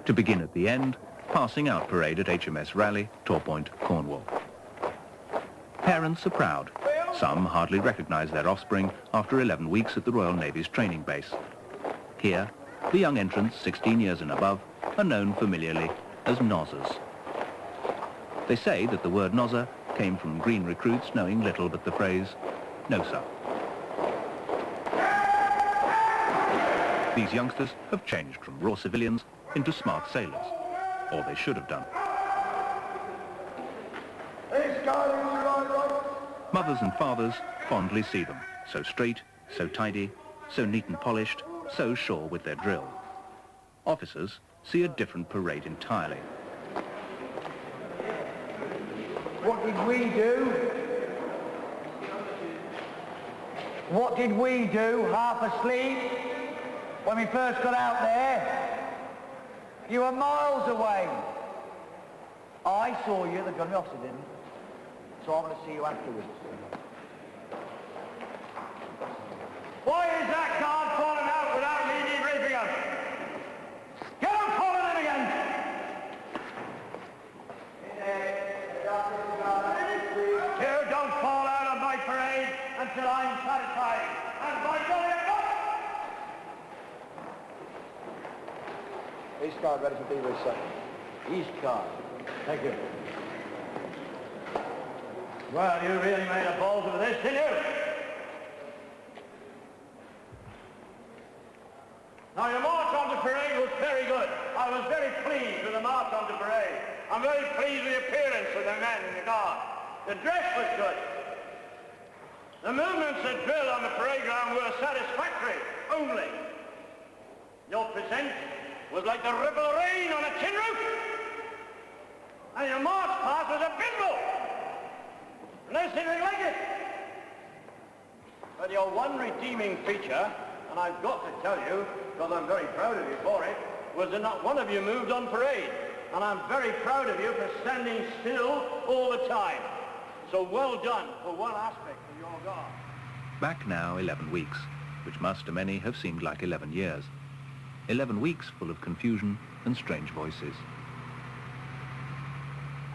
to begin at the end, passing out parade at HMS Raleigh, Torpoint, Cornwall. Parents are proud. Some hardly recognise their offspring after 11 weeks at the Royal Navy's training base. Here, the young entrants, 16 years and above, are known familiarly as NOZZERS. They say that the word nozzer came from green recruits knowing little but the phrase, "No, sir." These youngsters have changed from raw civilians into smart sailors, or they should have done. Mothers and fathers fondly see them, so straight, so tidy, so neat and polished, so sure with their drill. Officers see a different parade entirely. What did we do? What did we do, half asleep, when we first got out there? You were miles away. I saw you, the gunnery officer didn't. So I'm going to see you afterwards. Why is that guard falling out without me debriefing him? Get him falling in again! You don't fall out of my parade until I'm satisfied. And by golly, East guard ready for debrief, sir. East guard. Thank you. Well, you really made a balls of this, didn't you? Now, your march on the parade was very good. I was very pleased with the march on the parade. I'm very pleased with the appearance of the men in the guard. The dress was good. The movements at drill on the parade ground were satisfactory only. Your present was like the ripple of rain on a tin roof. And your march past was abysmal. There's anything like it. But your one redeeming feature, and I've got to tell you, because I'm very proud of you for it, was that not one of you moved on parade. And I'm very proud of you for standing still all the time. So well done for one aspect of your guard. Back now 11 weeks, which must to many have seemed like 11 years. 11 weeks full of confusion and strange voices.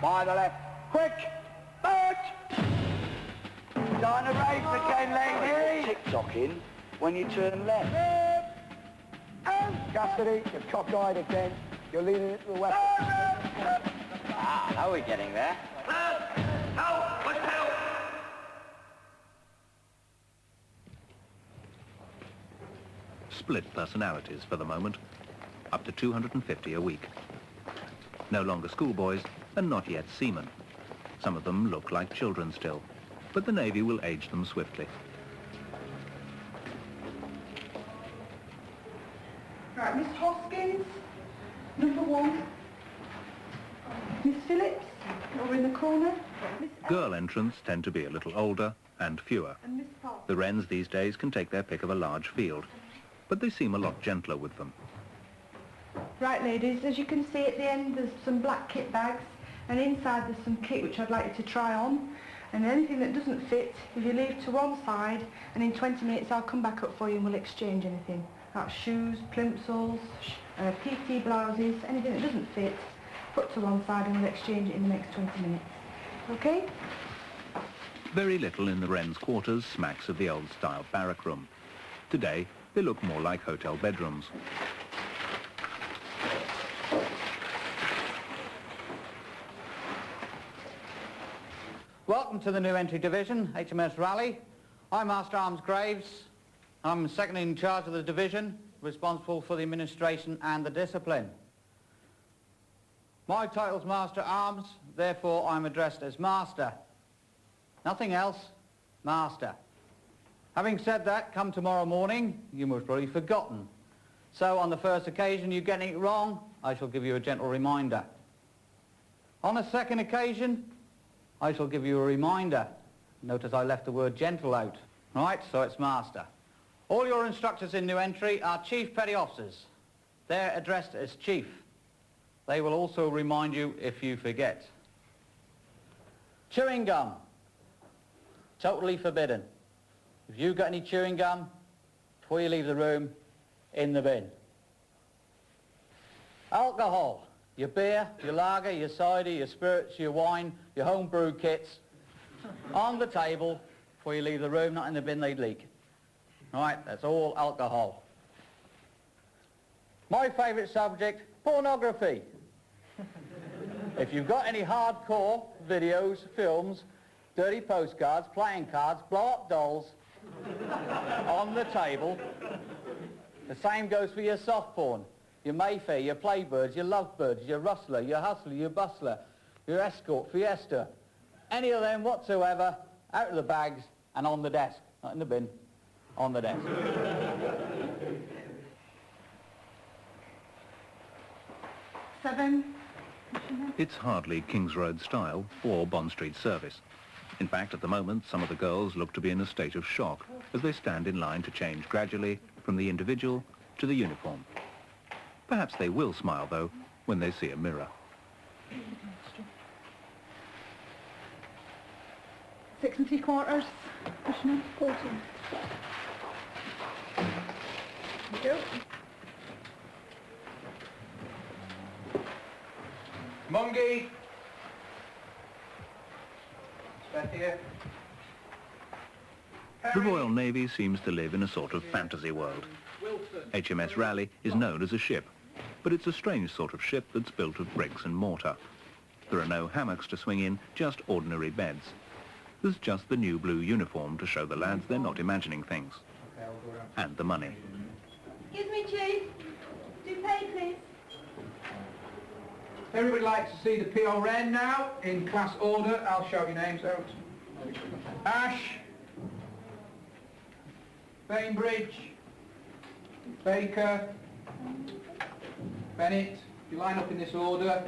By the left. Quick! March! Starting a race again, lady. Tick-tocking when you turn left. Cassidy, you're cockeyed again. You're leaning into the weapon. Ah, now we're getting there. Help! Let's help! Split personalities for the moment, up to 250 a week. No longer schoolboys and not yet seamen. Some of them look like children still, but the Navy will age them swiftly. Right, Miss Hoskins, number 1. Miss Phillips, over in the corner. Miss Girl entrants tend to be a little older and fewer. and Miss Parker. The Wrens these days can take their pick of a large field, but they seem a lot gentler with them. Right, ladies, as you can see at the end there's some black kit bags, and inside there's some kit which I'd like you to try on. And anything that doesn't fit, if you leave to one side, and in 20 minutes I'll come back up for you and we'll exchange anything. That's shoes, plimsolls, PT blouses, anything that doesn't fit, put to one side and we'll exchange it in the next 20 minutes. Okay? Very little in the Wrens' quarters smacks of the old-style barrack room. Today, they look more like hotel bedrooms. Welcome to the new entry division, HMS Raleigh. I'm Master Arms Graves. I'm second in charge of the division, responsible for the administration and the discipline. My title's Master Arms, therefore I'm addressed as Master. Nothing else, Master. Having said that, come tomorrow morning, you must probably have forgotten. So on the first occasion you getting it wrong, I shall give you a gentle reminder. On a second occasion, I shall give you a reminder. Notice I left the word gentle out. Right, so it's Master. All your instructors in new entry are Chief Petty Officers. They're addressed as Chief. They will also remind you if you forget. Chewing gum. Totally forbidden. If you've got any chewing gum, before you leave the room, in the bin. Alcohol. Your beer, your lager, your cider, your spirits, your wine, your home brew kits. On the table before you leave the room, not in the bin they'd leak. Right, that's all alcohol. My favourite subject, pornography. If you've got any hardcore videos, films, dirty postcards, playing cards, blow-up dolls on the table, the same goes for your soft porn, your Mayfair, your Playbirds, your Lovebirds, your Rustler, your Hustler, your Bustler, your Escort, Fiesta, any of them whatsoever, out of the bags and on the desk, not in the bin, on the desk. Seven. It's hardly King's Road style or Bond Street service. In fact, at the moment, some of the girls look to be in a state of shock as they stand in line to change gradually from the individual to the uniform. Perhaps they will smile, though, when they see a mirror. 6 3/4. Pushing in. 14. Thank you. Mungie. Back here. The Royal Navy seems to live in a sort of fantasy world. HMS Raleigh is known as a ship, but it's a strange sort of ship that's built of bricks and mortar. There are no hammocks to swing in, just ordinary beds. There's just the new blue uniform to show the lads they're not imagining things. And the money. Excuse me, Chief. Do pay, please. Everybody likes to see the PRN now, in class order. I'll shout your names out. Ash, Bainbridge, Baker, Bennett, you line up in this order.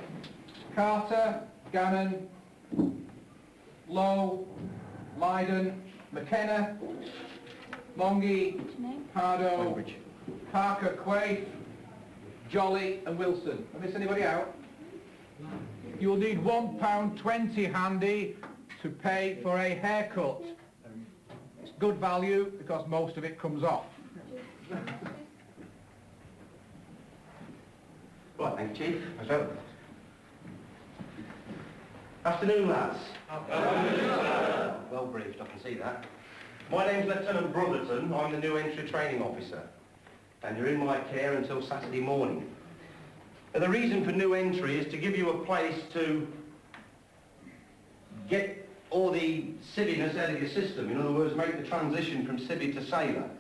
Carter, Gannon, Lowe, Lydon, McKenna, Mongie, Pardo, Parker, Quaid, Jolly and Wilson. Have I missed anybody out? You'll need £1.20 handy to pay for a haircut. It's good value because most of it comes off. Right, thank you, Chief. Afternoon, lads. Well briefed, I can see that. My name's Lieutenant Brotherton. I'm the new entry training officer. And you're in my care until Saturday morning. And the reason for new entry is to give you a place to get all the civviness out of your system. In other words, make the transition from civvy to sailor.